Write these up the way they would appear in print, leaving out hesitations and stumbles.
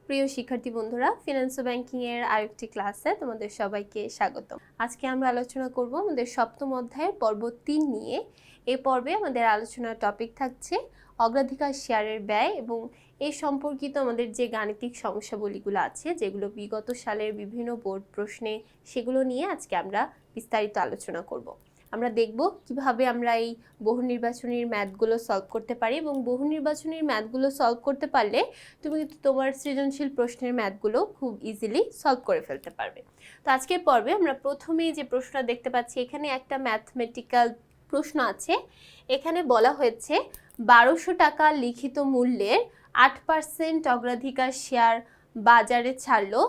প্রিয় শিক্ষার্থী বন্ধুরা, ফিনান্স ও ব্যাংকিং এর আরেকটি ক্লাসে তোমাদের সবাইকে স্বাগত। আজকে আমরা আলোচনা করব আমাদের সপ্তম অধ্যায়ের পর্ব 3 নিয়ে। এই পর্বে আমাদের আলোচনার টপিক থাকছে অগ্রাধিকার শেয়ারের ব্যয় এবং এই সম্পর্কিত আমাদের যে গাণিতিক সমস্যাবলীগুলো আছে, যেগুলো বিগত সালের বিভিন্ন বোর্ড প্রশ্নে, সেগুলো নিয়ে আজকে আমরা বিস্তারিত আলোচনা করব। আমরা দেখব কিভাবে আমরা এই বহু নির্বাচনীর ম্যাথগুলো সলভ করতে পারি এবং বহু নির্বাচনীর ম্যাথগুলো সলভ করতে পারলে তুমি কিন্তু তোমার সৃজনশীল প্রশ্নের ম্যাথগুলো খুব ইজিলি সলভ করে ফেলতে পারবে। তো আজকের পর্বে আমরা প্রথমেই যে প্রশ্নটা দেখতে পাচ্ছি, এখানে একটা ম্যাথমেটিক্যাল প্রশ্ন আছে। এখানে বলা হয়েছে 1200 টাকা লিখিত মূল্যের 8% অগ্রাধিকার শেয়ার বাজারে ছাড়লো।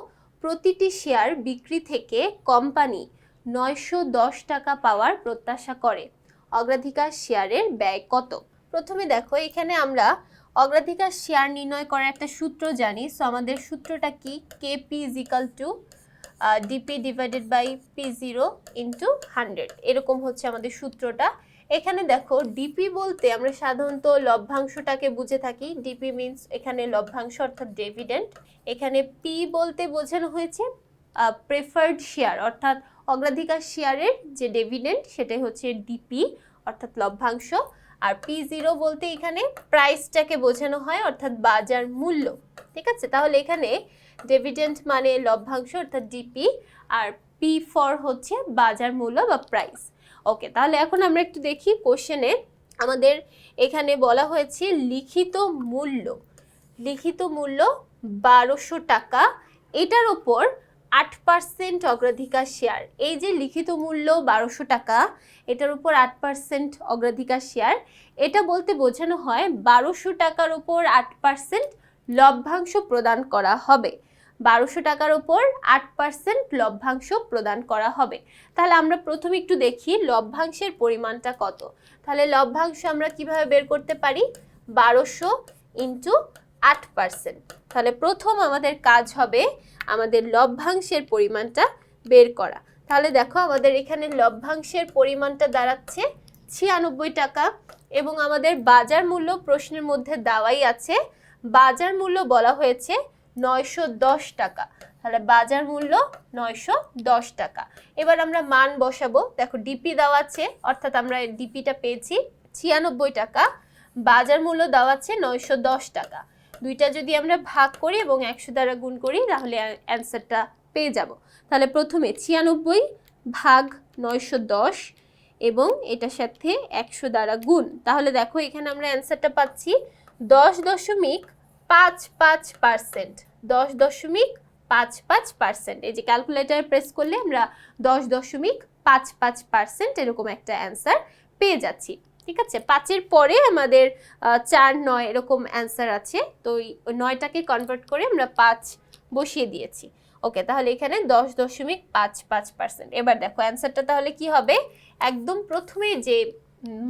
প্রতিটি শেয়ার বিক্রি থেকে কোম্পানি 910 টাকা পাওয়ার প্রত্যাশা করে। অগ্রাধিকার শেয়ারের ব্যয় কত? প্রথমে দেখো, এখানে আমরা অগ্রাধিকার শেয়ার নির্ণয় করার একটা সূত্র জানি। সো আমাদের সূত্রটা কি? KP is equal to DP divided by P0 into 100, এরকম হচ্ছে আমাদের সূত্রটা। এখানে দেখো, ডিপি বলতে আমরা সাধারণত লভ্যাংশটাকে বুঝে থাকি। ডিপি মিনস এখানে লভ্যাংশ অর্থাৎ ডিভিডেন্ড। এখানে পি বলতে বোঝানো হয়েছে প্রেফার্ড শেয়ার অর্থাৎ অগ্রাধিকার শেয়ারের যে ডিভিডেন্ড, সেটাই হচ্ছে ডিপি অর্থাৎ লভ্যাংশ। আর P0 বলতে এখানে প্রাইসটাকে বোঝানো হয় অর্থাৎ বাজার মূল্য। ঠিক আছে, তাহলে এখানে ডিভিডেন্ড মানে লভ্যাংশ অর্থাৎ ডিপি, আর P4 হচ্ছে বাজার মূল্য বা প্রাইস। ওকে, তাহলে এখন আমরা একটু দেখি কোশ্চেনে আমাদের এখানে বলা হয়েছে লিখিত মূল্য 1200 টাকা, এটার ওপর 8% অগ্রাধিকার শেয়ার। এই যে লিখিত মূল্য 1200 টাকা, এটার উপর 8% অগ্রাধিকার শেয়ার, এটা বলতে বোঝানো হয় 1200 টাকার উপর 8% লভ্যাংশ প্রদান করা হবে। 1200 টাকার উপর 8% লভ্যাংশ প্রদান করা হবে। তাহলে আমরা প্রথমে একটু দেখি লভ্যাংশের পরিমাণটা কত। তাহলে লভ্যাংশ আমরা কিভাবে বের করতে পারি? 1200 ইন্টু 8%। তাহলে প্রথম আমাদের কাজ হবে আমাদের লভ্যাংশের পরিমাণটা বের করা। তাহলে দেখো, আমাদের এখানে লভ্যাংশের পরিমাণটা দাঁড়াচ্ছে 96 টাকা এবং আমাদের বাজার মূল্য প্রশ্নের মধ্যে দেওয়াই আছে। বাজার মূল্য বলা হয়েছে 910 টাকা। তাহলে বাজার মূল্য 910 টাকা। এবার আমরা মান বসাবো। দেখো, ডিপি দেওয়া আছে অর্থাৎ আমরা ডিপিটা পেয়েছি 96 টাকা, বাজার মূল্য দেওয়া আছে 910 টাকা। দুইটা যদি আমরা ভাগ করি এবং 100 দ্বারা গুণ করি তাহলে অ্যান্সারটা পেয়ে যাব। তাহলে প্রথমে 96 ভাগ 910 এবং এটার সাথে 100 দ্বারা গুণ। তাহলে দেখো, এখানে আমরা অ্যান্সারটা পাচ্ছি 10.55%। 10.55%। এই যে ক্যালকুলেটর প্রেস করলে আমরা 10.55% এরকম একটা অ্যান্সার পেয়ে যাচ্ছি। ঠিক আছে, 5-এর পরে আমাদের 4, 9 এরকম অ্যান্সার আছে। তো ওই 9টাকে কনভার্ট করে আমরা 5 বসিয়ে দিয়েছি। ওকে, তাহলে এখানে 10.55%। এবার দেখো অ্যান্সারটা তাহলে কি হবে? একদম প্রথমে যে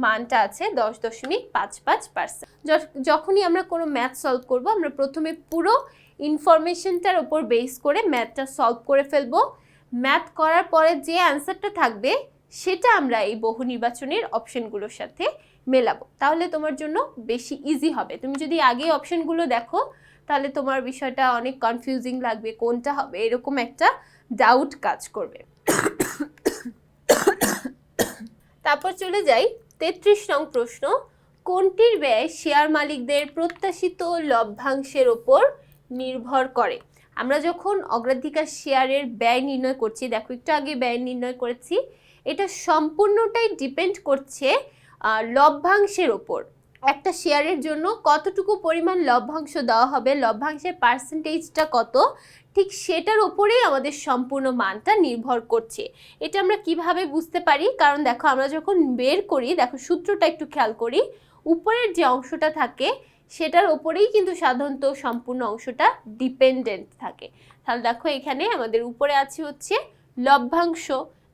মানটা আছে 10.55%। যখনই আমরা কোনো ম্যাথ সলভ করব, আমরা প্রথমে পুরো ইনফরমেশনটার উপর বেস করে ম্যাথটা সলভ করে ফেলবো। ম্যাথ করার পরে যে অ্যান্সারটা থাকবে সেটা আমরা এই বহু নির্বাচনের অপশনগুলোর সাথে মেলাবো। তাহলে তোমার জন্য বেশি ইজি হবে। তুমি যদি আগে অপশনগুলো দেখো তাহলে তোমার বিষয়টা অনেক কনফিউজিং লাগবে, কোনটা হবে এরকম একটা ডাউট কাজ করবে। তারপর চলে যাই 33 নং প্রশ্ন। কোনটির ব্যয় শেয়ার মালিকদের প্রত্যাশিত লভ্যাংশের ওপর নির্ভর করে? আমরা যখন অগ্রাধিকার শেয়ারের ব্যয় নির্ণয় করছি, দেখো একটু আগে ব্যয় নির্ণয় করেছি, এটা সম্পূর্ণটাই ডিপেন্ড করছে লভ্যাংশের ওপর। একটা শেয়ারের জন্য কতটুকু পরিমাণ লভ্যাংশ দেওয়া হবে, লভ্যাংশের পার্সেন্টেজটা কত, ঠিক সেটার উপরেই আমাদের সম্পূর্ণ মানটা নির্ভর করছে। এটা আমরা কিভাবে বুঝতে পারি? কারণ দেখো, আমরা যখন বের করি, দেখো সূত্রটা একটু খেয়াল করি, উপরের যে অংশটা থাকে সেটার ওপরেই কিন্তু সাধারণত সম্পূর্ণ অংশটা ডিপেন্ডেন্ট থাকে। তাহলে দেখো, এখানে আমাদের উপরে আছে হচ্ছে লভ্যাংশ,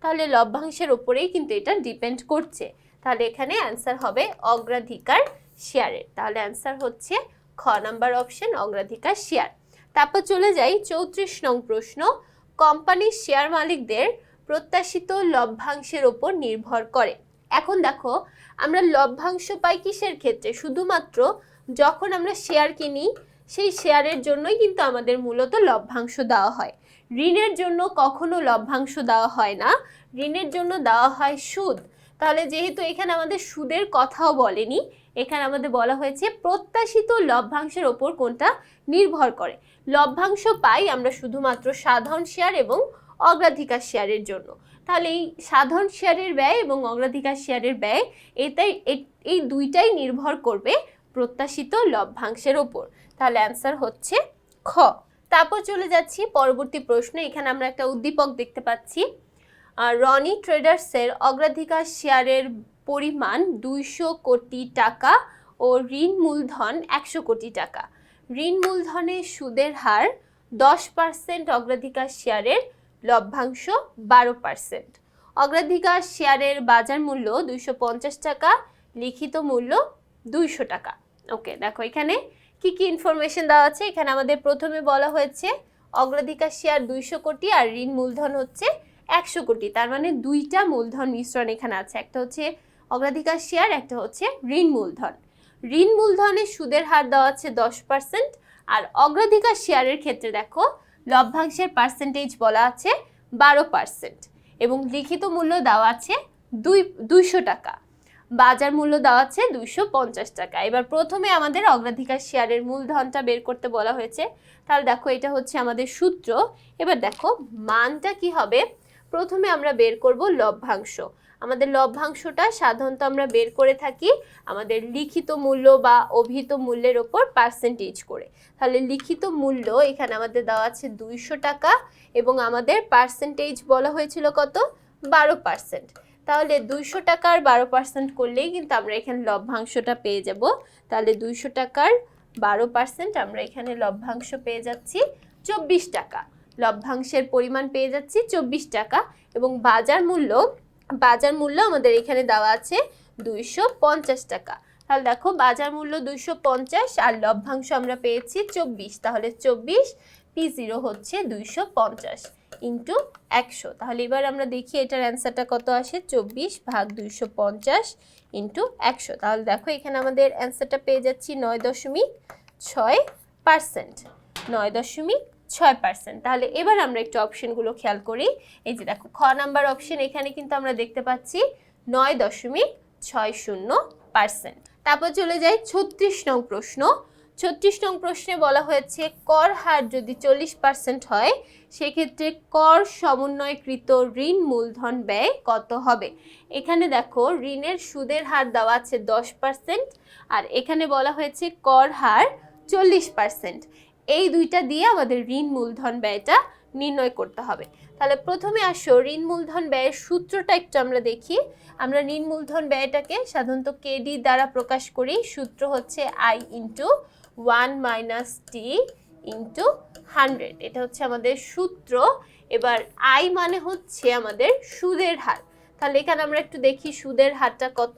তাহলে লভ্যাংশের ওপরেই কিন্তু এটা ডিপেন্ড করছে। তাহলে এখানে অ্যান্সার হবে অগ্রাধিকার শেয়ারের। তাহলে অ্যান্সার হচ্ছে খ নাম্বার অপশন, অগ্রাধিকার শেয়ার। তারপর চলে যাই 34 নং প্রশ্ন। কোম্পানির শেয়ার মালিকদের প্রত্যাশিত লভ্যাংশের ওপর নির্ভর করে। এখন দেখো, আমরা লভ্যাংশ পাই কিসের ক্ষেত্রে? শুধুমাত্র যখন আমরা শেয়ার কিনি, সেই শেয়ারের জন্যই কিন্তু আমাদের মূলত লভ্যাংশ দেওয়া হয়। ঋণের জন্য কখনো লভ্যাংশ দেওয়া হয় না, ঋণের জন্য দেওয়া হয় সুদ। তাহলে যেহেতু এখানে আমাদের সুদের কথাও বলেনি, এখানে আমাদের বলা হয়েছে প্রত্যাশিত লভ্যাংশের ওপর কোনটা নির্ভর করে। লভ্যাংশ পাই আমরা শুধুমাত্র সাধারণ শেয়ার এবং অগ্রাধিকার শেয়ারের জন্য। তাহলে এই সাধারণ শেয়ারের ব্যয় এবং অগ্রাধিকার শেয়ারের ব্যয় এই দুইটাই নির্ভর করবে প্রত্যাশিত লভ্যাংশের ওপর। তাহলে অ্যান্সার হচ্ছে খ। তারপর চলে যাচ্ছি পরবর্তী প্রশ্ন। এখানে আমরা একটা উদ্দীপক দেখতে পাচ্ছি, রনি ট্রেডার্সের অগ্রাধিকার শেয়ারের পরিমাণ 200 কোটি টাকা ও ঋণ মূলধন 100 কোটি টাকা। ঋণ মূলধনের সুদের হার 10%, অগ্রাধিকার শেয়ারের লভ্যাংশ 12%। অগ্রাধিকার শেয়ারের বাজার মূল্য 250 টাকা, লিখিত মূল্য 200 টাকা। ওকে, দেখো এখানে কি কি ইনফরমেশন দেওয়া আছে। এখানে আমাদের প্রথমে বলা হয়েছে অগ্রাধিকার শেয়ার 200 কোটি আর ঋণ মূলধন হচ্ছে 100 কোটি। তার মানে দুইটা মূলধন মিশ্রণ এখানে আছে, একটা হচ্ছে অগ্রাধিকার শেয়ার, একটা হচ্ছে ঋণ মূলধন। ঋণ মূলধনের সুদের হার দেওয়া আছে 10%, আর অগ্রাধিকার শেয়ারের ক্ষেত্রে দেখো লভ্যাংশের পার্সেন্টেজ বলা আছে 12% এবং লিখিত মূল্য দেওয়া আছে 200 টাকা, বাজার মূল্য দেওয়া আছে 250 টাকা। এবার প্রথমে আমাদের অগ্রাধিকার শেয়ারের মূলধনটা বের করতে বলা হয়েছে। তাহলে দেখো এটা হচ্ছে আমাদের সূত্র। এবার দেখো মানটা কি হবে, প্রথমে আমরা বের করব লভ্যাংশ। আমাদের লভ্যাংশটা সাধারণত আমরা বের করে থাকি আমাদের লিখিত মূল্য বা অভিহিত মূল্যের ওপর পার্সেন্টেজ করে। তাহলে লিখিত মূল্য এখানে আমাদের দেওয়া আছে 200 টাকা এবং আমাদের পার্সেন্টেজ বলা হয়েছিল কত, 12%। তাহলে 200 টাকার 12% করলেই কিন্তু আমরা এখানে লভ্যাংশটা পেয়ে যাব। তাহলে 200 টাকার 12% আমরা এখানে লভ্যাংশ পেয়ে যাচ্ছি 24 টাকা। লভ্যাংশের পরিমাণ পেয়ে যাচ্ছি 24 টাকা এবং বাজার মূল্য আমাদের এখানে দেওয়া আছে 250 টাকা। তাহলে দেখো বাজার মূল্য 250 আর লভ্যাংশ আমরা পেয়েছি 24, তাহলে 24 P0 হচ্ছে 250 ইন্টু 100। তাহলে এবার আমরা দেখি এটার অ্যান্সারটা কত আসে, 24 ভাগ 250 ইন্টু 100। তাহলে দেখো এখানে আমাদের অ্যান্সারটা পেয়ে যাচ্ছি 9.6%, 9.6%। তাহলে এবার আমরা একটু অপশনগুলো খেয়াল করি। এই যে দেখো খ নাম্বার অপশন, এখানে কিন্তু আমরা দেখতে পাচ্ছি 9.60%। তারপর চলে যাই 36 নং প্রশ্ন। 36 নং প্রশ্নে বলা হয়েছে কর হার যদি 40% হয় সেক্ষেত্রে কর সমন্বয়কৃত ঋণ মূলধন ব্যয় কত হবে। এখানে দেখো ঋণের সুদের হার দেওয়া আছে 10% আর এখানে বলা হয়েছে কর হার 40%। এই দুইটা দিয়ে আমাদের ঋণ মূলধন ব্যয়টা নির্ণয় করতে হবে। তাহলে প্রথমে আসো ঋণ মূলধন ব্যয়ের সূত্রটা একটু আমরা দেখি। আমরা ঋণ মূলধন ব্যয়টাকে সাধারণত কেডি দ্বারা প্রকাশ করি। সূত্র হচ্ছে I into 1 minus T into 100, এটা হচ্ছে আমাদের সূত্র। এবার I মানে হচ্ছে আমাদের সুদের হার। তাহলে এখানে আমরা একটু দেখি সুদের হারটা কত,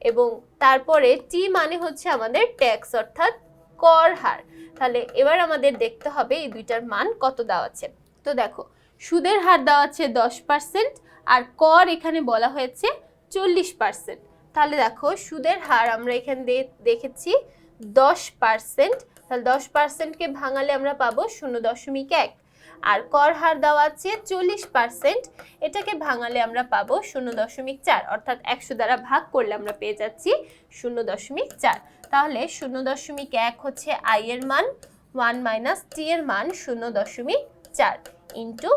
এবং তারপরে টি মানে হচ্ছে আমাদের ট্যাক্স অর্থাৎ কর হার। তাহলে এবার আমাদের দেখতে হবে এই দুইটার মান কত দেওয়া আছে। তো দেখো সুদের হার দেওয়া আছে 10% আর কর এখানে বলা হয়েছে 40%। তাহলে দেখো সুদের হার আমরা এখানে দেখেছি 10%, তাহলে 10%কে ভাঙালে আমরা পাবো 0.1, আর কর হার দেওয়া আছে 40%, এটাকে ভাঙালে আমরা পাবো 0.4, অর্থাৎ 100 দ্বারা ভাগ করলে আমরা পেয়ে যাচ্ছি 0.4। তাহলে 0.1 হচ্ছে I এর মান, 1 মাইনাস টি এর মান 0.4 ইন্টু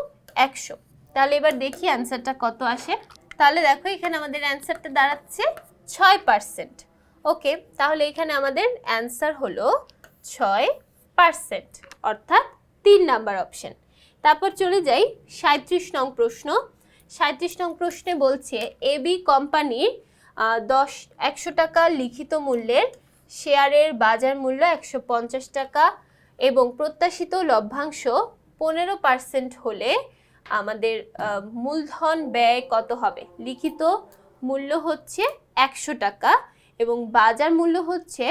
100। তাহলে এবার দেখি অ্যান্সারটা কত আসে। তাহলে দেখো এখানে আমাদের অ্যান্সারটা দাঁড়াচ্ছে 6%। ওকে, তাহলে এখানে আমাদের অ্যান্সার হলো 6%, অর্থাৎ 3 নাম্বার অপশন। তারপর চলে যাই 37 নং প্রশ্ন। 37 নং প্রশ্নে বলছে এবি কোম্পানির 100 টাকা লিখিত মূল্যের শেয়ারের বাজার মূল্য 150 টাকা এবং প্রত্যাশিত লভ্যাংশ 15% হলে আমাদের মূলধন ব্যয় কত হবে। লিখিত মূল্য হচ্ছে 100 টাকা এবং বাজার মূল্য হচ্ছে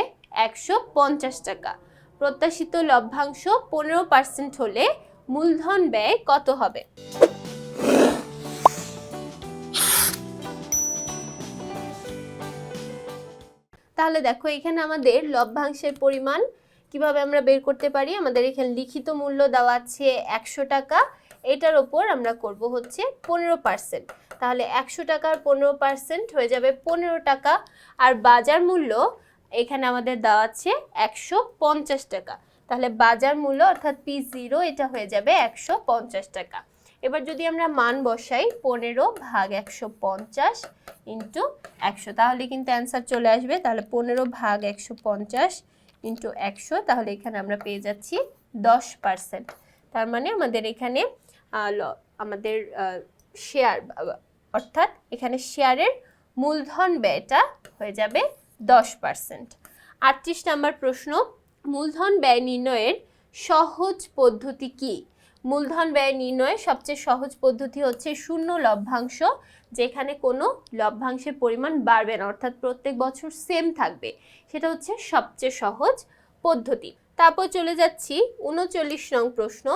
150 টাকা। প্রত্যাশিত লভ্যাংশ 15% হলে মূলধন ব্যয় কত হবে। তাহলে দেখো এখানে আমাদের লভ্যাংশের পরিমাণ কিভাবে আমরা বের করতে পারি, আমাদের এখানে লিখিত মূল্য দেওয়া আছে 100 টাকা, এটার ওপর আমরা করব হচ্ছে 15%। তাহলে 100 টাকার 15% হয়ে যাবে 15 টাকা। আর বাজার মূল্য এখানে আমাদের দেওয়া আছে 150 টাকা। তাহলে বাজার মূল্য অর্থাৎ P0 এটা হয়ে যাবে 150 টাকা। এবার যদি আমরা মান বসাই 15 ভাগ 150 ইন্টু 100, তাহলে কিন্তু অ্যান্সার চলে আসবে। তাহলে 15 ভাগ 150 ইন্টু 100, তাহলে এখানে আমরা পেয়ে যাচ্ছি 10%। তার মানে আমাদের এখানে আমাদের শেয়ার অর্থাৎ এখানে শেয়ারের মূলধন ব্যয়টা হয়ে যাবে 10%। 38 নম্বর প্রশ্ন, মূলধন ব্যয় নির্ণয়ের সহজ পদ্ধতি কি? মূলধন ব্যয় নির্ণয়ের সবচেয়ে সহজ পদ্ধতি হচ্ছে শূন্য লভ্যাংশ, যেখানে কোনো লভ্যাংশের পরিমাণ বাড়বে না, অর্থাৎ প্রত্যেক বছর সেম থাকবে, সেটা হচ্ছে সবচেয়ে সহজ পদ্ধতি। তারপর চলে যাচ্ছি 39 নং প্রশ্ন,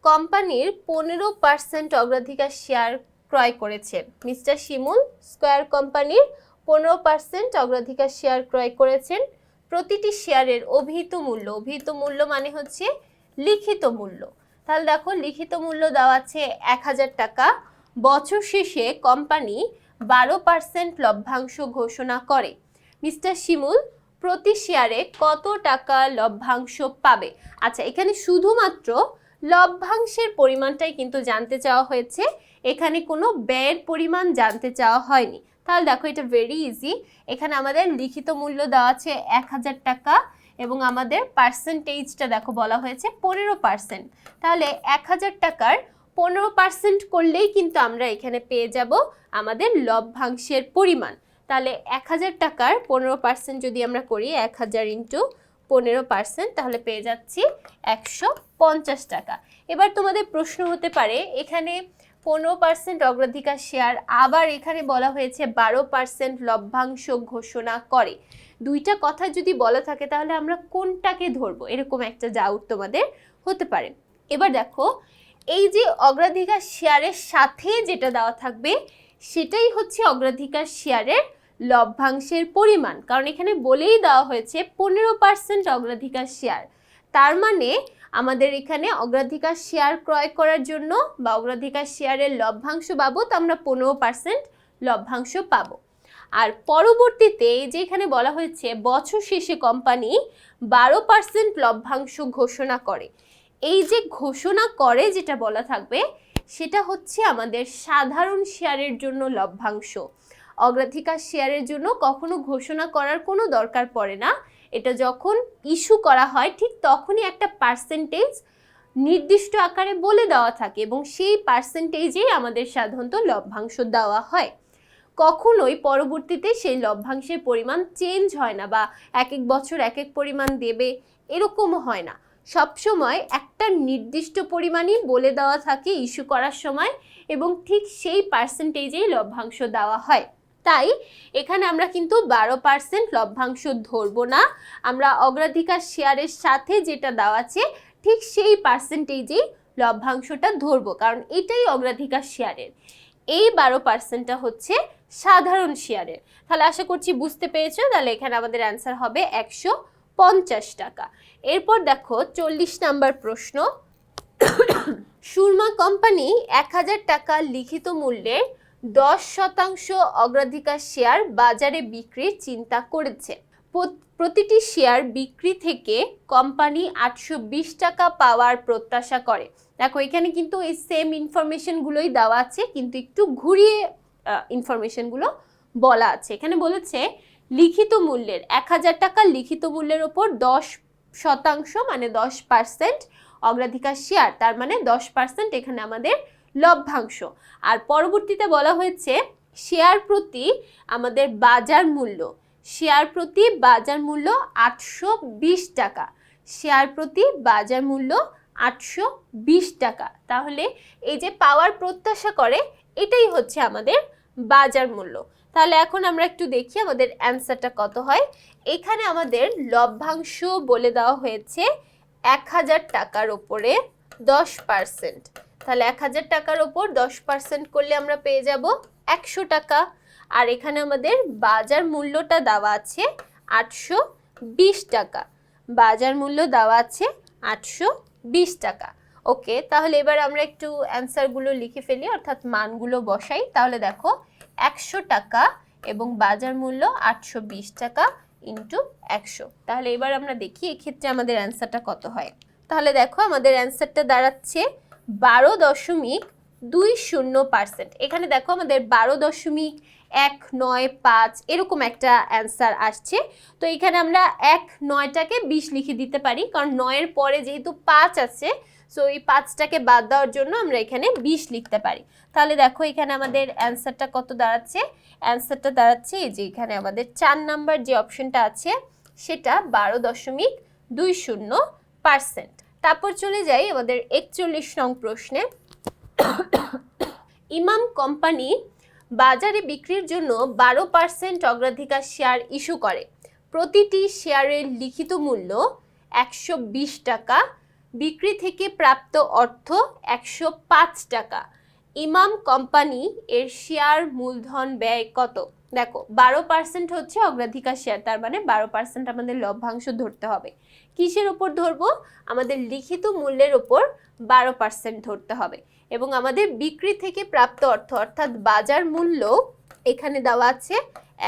কোম্পানির 15% অগ্রাধিকার শেয়ার ক্রয় করেছেন মিস্টার শিমুল। স্কয়ার কোম্পানির 15% অগ্রাধিকার শেয়ার ক্রয় করেছেন। প্রতিটি শেয়ারের অভিহিত মূল্য, অভিহিত মূল্য মানে হচ্ছে লিখিত মূল্য। তাহলে দেখো লিখিত মূল্য দেওয়া আছে 1000 টাকা। বছর শেষে কোম্পানি 12% লভ্যাংশ ঘোষণা করে। মিস্টার শিমুল প্রতি শেয়ারে কত টাকা লভ্যাংশ পাবে? আচ্ছা, এখানে শুধুমাত্র লভ্যাংশের পরিমাণটাই কিন্তু জানতে চাওয়া হয়েছে, এখানে কোনো ব্যয়ের পরিমাণ জানতে চাওয়া হয়নি। তাহলে দেখো এটা ভেরি ইজি, এখানে আমাদের লিখিত মূল্য দেওয়া আছে 1000 টাকা এবং আমাদের পার্সেন্টেজটা দেখো বলা হয়েছে 15%। তাহলে 1000 টাকার 15% করলেই কিন্তু আমরা এখানে পেয়ে যাব আমাদের লভ্যাংশের পরিমাণ। তাহলে 1000 টাকার 15% যদি আমরা করি, 1000 ইন্টু 15%, তাহলে পেয়ে যাচ্ছি 150 টাকা। এবার তোমাদের প্রশ্ন হতে পারে, এখানে 15% অগ্রাধিকার শেয়ার, আবার এখানে বলা হয়েছে 12% লভ্যাংশ ঘোষণা করে। দুইটা কথা যদি বলা থাকে তাহলে আমরা কোনটাকে ধরবো, এরকম একটা ডাউট তোমাদের হতে পারে। এবার দেখো এই যে অগ্রাধিকার শেয়ারের সাথে যেটা দেওয়া থাকবে সেটাই হচ্ছে অগ্রাধিকার শেয়ারের লভ্যাংশের পরিমাণ, কারণ এখানে বলেই দেওয়া হয়েছে 15% অগ্রাধিকার শেয়ার। তার মানে আমাদের এখানে অগ্রাধিকার শেয়ার ক্রয় করার জন্য বা অগ্রাধিকার শেয়ারের লভ্যাংশ বাবদ আমরা 15% লভ্যাংশ পাবো। আর পরবর্তীতে যে এখানে বলা হয়েছে বছর শেষে কোম্পানি 12% লভ্যাংশ ঘোষণা করে, এই যে ঘোষণা করে যেটা বলা থাকবে সেটা হচ্ছে আমাদের সাধারণ শেয়ারের জন্য লভ্যাংশ। অগ্রাধিকার শেয়ারের জন্য কখনো ঘোষণা করার কোনো দরকার পড়ে না, এটা যখন ইস্যু করা হয় ঠিক তখনই একটা পার্সেন্টেজ নির্দিষ্ট আকারে বলে দেওয়া থাকে এবং সেই পার্সেন্টেজেই আমাদের সাধারণত লভ্যাংশ দেওয়া হয়। কখনোই পরবর্তীতে সেই লভ্যাংশের পরিমাণ চেঞ্জ হয় না বা এক এক বছর এক এক পরিমাণ দেবে এরকমও হয় না, সবসময় একটা নির্দিষ্ট পরিমাণই বলে দেওয়া থাকে ইস্যু করার সময় এবং ঠিক সেই পার্সেন্টেজেই লভ্যাংশ দেওয়া হয়। তাই এখানে আমরা কিন্তু 12% লভ্যাংশ ধরবো না, আমরা অগ্রাধিকার শেয়ারের সাথে যেটা দেওয়া আছে ঠিক সেই পার্সেন্টেজেই লভ্যাংশটা ধরবো, কারণ এটাই অগ্রাধিকার শেয়ারের। এই 12%টা হচ্ছে সাধারণ শেয়ারের। তাহলে আশা করছি বুঝতে পেরেছো। তাহলে এখানে আমাদের অ্যান্সার হবে 150 টাকা। এরপর দেখো 40 নাম্বার প্রশ্ন, সুরমা কোম্পানি 1000 টাকা লিখিত মূল্যের 10% অগ্রাধিকার শেয়ার বাজারে বিক্রির চিন্তা করেছে। প্রতিটি শেয়ার বিক্রি থেকে কোম্পানি 820 টাকা পাওয়ার প্রত্যাশা করে। দেখো এখানে কিন্তু এই সেম ইনফরমেশনগুলোই দেওয়া আছে, কিন্তু একটু ঘুরিয়ে ইনফরমেশনগুলো বলা আছে। এখানে বলেছে লিখিত মূল্যের 1000 টাকা লিখিত মূল্যের ওপর 10% মানে 10% অগ্রাধিকার শেয়ার, তার মানে 10% এখানে আমাদের লভ্যাংশ। আর পরবর্তীতে বলা হয়েছে শেয়ার প্রতি আমাদের বাজার মূল্য, শেয়ার প্রতি বাজার মূল্য 820 টাকা, শেয়ার প্রতি বাজার মূল্য 820 টাকা। তাহলে এই যে পাওয়ার প্রত্যাশা করে এটাই হচ্ছে আমাদের বাজার মূল্য। তাহলে এখন আমরা একটু দেখি আমাদের অ্যান্সারটা কত হয়। এখানে আমাদের লভ্যাংশ বলে দেওয়া হয়েছে 1000 টাকার ওপরে 10%। তাহলে 1000 টাকার ওপর 10% করলে আমরা পেয়ে যাব 100 টাকা। আর এখানে আমাদের বাজার মূল্যটা দেওয়া আছে 820 টাকা। বাজার মূল্য দেওয়া আছে 820 টাকা। ওকে, তাহলে এবার আমরা একটু অ্যান্সারগুলো লিখে ফেলি, অর্থাৎ মানগুলো বসাই। তাহলে দেখো 100 টাকা এবং বাজার মূল্য 820 টাকা ইন্টু 100। তাহলে এবার আমরা দেখি এক্ষেত্রে আমাদের অ্যান্সারটা কত হয়। তাহলে দেখো আমাদের অ্যান্সারটা দাঁড়াচ্ছে 12.20%। এখানে দেখো আমাদের 12.195 এরকম একটা অ্যান্সার আসছে। তো এখানে আমরা 9টাকে 20 লিখে দিতে পারি, কারণ 9-এর পরে যেহেতু 5 আছে, সো এই 5টাকে বাদ দেওয়ার জন্য আমরা এখানে 20 লিখতে পারি। তাহলে দেখো এখানে আমাদের অ্যান্সারটা কত দাঁড়াচ্ছে। অ্যান্সারটা দাঁড়াচ্ছে এই যে এখানে আমাদের 4 নাম্বার যে অপশনটা আছে সেটা 12.20%। তারপর চলে যাই আমাদের 41 নং প্রশ্নে। ইমাম কোম্পানি বাজারে বিক্রির জন্য 12% অগ্রাধিকার শেয়ার ইস্যু করে। প্রতিটি শেয়ারের লিখিত মূল্য 120 টাকা, বিক্রি থেকে প্রাপ্ত অর্থ 105 টাকা। ইমাম কোম্পানি এর শেয়ার মূলধন ব্যয় কত? দেখো 12% হচ্ছে অগ্রাধিকার শেয়ার, তার মানে 12% আমাদের লভ্যাংশ ধরতে হবে। কিসের উপর ধরবো? আমাদের লিখিত মূল্যের উপর 12% ধরতে হবে। এবং আমাদের বিক্রি থেকে প্রাপ্ত অর্থ অর্থাৎ বাজার মূল্য এখানে দেওয়া আছে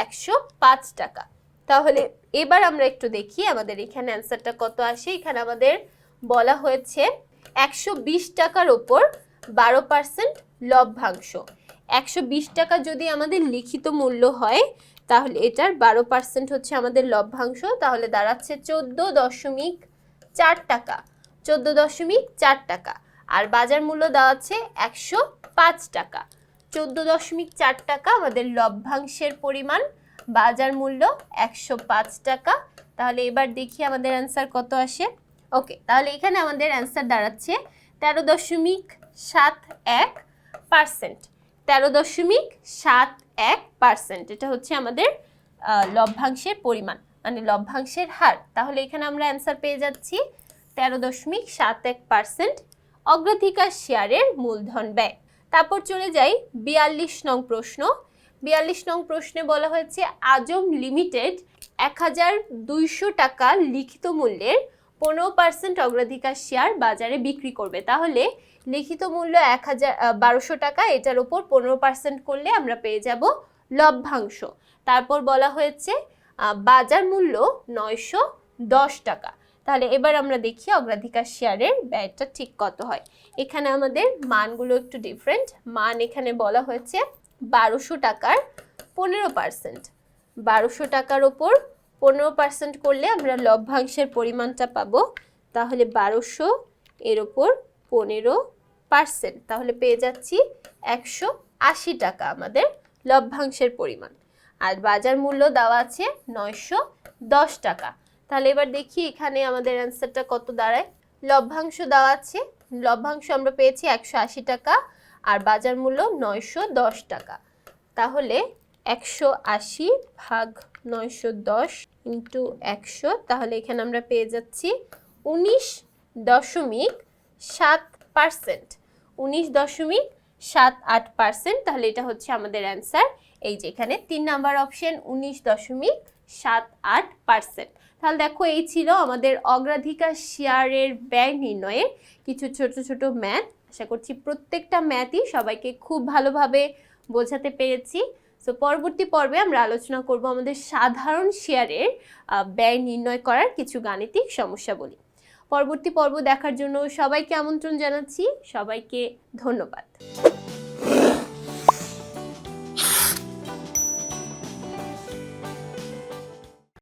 105 টাকা। তাহলে এবার আমরা একটু দেখি আমাদের এখানে অ্যান্সারটা কত আসে। এখানে আমাদের বলা হয়েছে 120 টাকার ওপর 12% লভ্যাংশ। 120 টাকা যদি আমাদের লিখিত মূল্য হয় তাহলে এটার 12% হচ্ছে আমাদের লভ্যাংশ, তাহলে দাঁড়াচ্ছে 14.4 টাকা। 14.4 টাকা। আর বাজার মূল্য দেওয়া আছে 105 টাকা। 14.4 টাকা আমাদের লভ্যাংশের পরিমাণ, বাজার মূল্য 105 টাকা। তাহলে এবার দেখি আমাদের অ্যান্সার কত আসে। ওকে, তাহলে এখানে আমাদের অ্যান্সার দাঁড়াচ্ছে 13.71%। 13.71%, এটা হচ্ছে আমাদের লভ্যাংশের পরিমাণ, মানে লভ্যাংশের হার। তাহলে এখানে আমরা অ্যান্সার পেয়ে যাচ্ছি 13.71% অগ্রাধিকার শেয়ারের মূলধন ব্যয়। তারপর চলে যাই 42 নং প্রশ্ন। 42 নং প্রশ্নে বলা হয়েছে আজম লিমিটেড 1200 টাকা লিখিত মূল্যের 15% অগ্রাধিকার শেয়ার বাজারে বিক্রি করবে। তাহলে লিখিত মূল্য 1200 টাকা, এটার উপর 15% করলে আমরা পেয়ে যাব লভ্যাংশ। তারপর বলা হয়েছে বাজার মূল্য 910 টাকা। তাহলে এবার আমরা দেখি অগ্রাধিকার শেয়ারের ব্যয়টা ঠিক কত হয়। এখানে আমাদের মানগুলো একটু ডিফারেন্ট। মান এখানে বলা হয়েছে 1200 টাকার 15%। 1200 টাকার ওপর 15% করলে আমরা লভ্যাংশের পরিমাণটা পাবো। তাহলে 1200 এর ওপর 15%, তাহলে পেয়ে যাচ্ছি 180 টাকা আমাদের লভ্যাংশের পরিমাণ। আর বাজার মূল্য দেওয়া আছে 910 টাকা। তাহলে এবার দেখি এখানে আমাদের অ্যান্সারটা কত দাঁড়ায়। লভ্যাংশ দেওয়া আছে, লভ্যাংশ আমরা পেয়েছি 180 টাকা আর বাজার মূল্য 910 টাকা। তাহলে 180 ভাগ 910 ইন্টু 100, তাহলে এখানে আমরা পেয়ে যাচ্ছি 19.78%। 19.78%, তাহলে এটা হচ্ছে আমাদের অ্যান্সার। এই যে এখানে 3 নাম্বার অপশন 19.78%। তাহলে দেখো এই ছিল আমাদের অগ্রাধিকার শেয়ারের ব্যয় নির্ণয়ের কিছু ছোট ছোট ম্যাথ। আশা করছি প্রত্যেকটা ম্যাথই সবাইকে খুব ভালোভাবে বোঝাতে পেরেছি। সো পরবর্তী পর্বে আমরা আলোচনা করব আমাদের সাধারণ শেয়ারের ব্যয় নির্ণয় করার কিছু গাণিতিক সমস্যাবলী। পরবর্তী পর্ব দেখার জন্য সবাইকে আমন্ত্রণ জানাচ্ছি। সবাইকে ধন্যবাদ।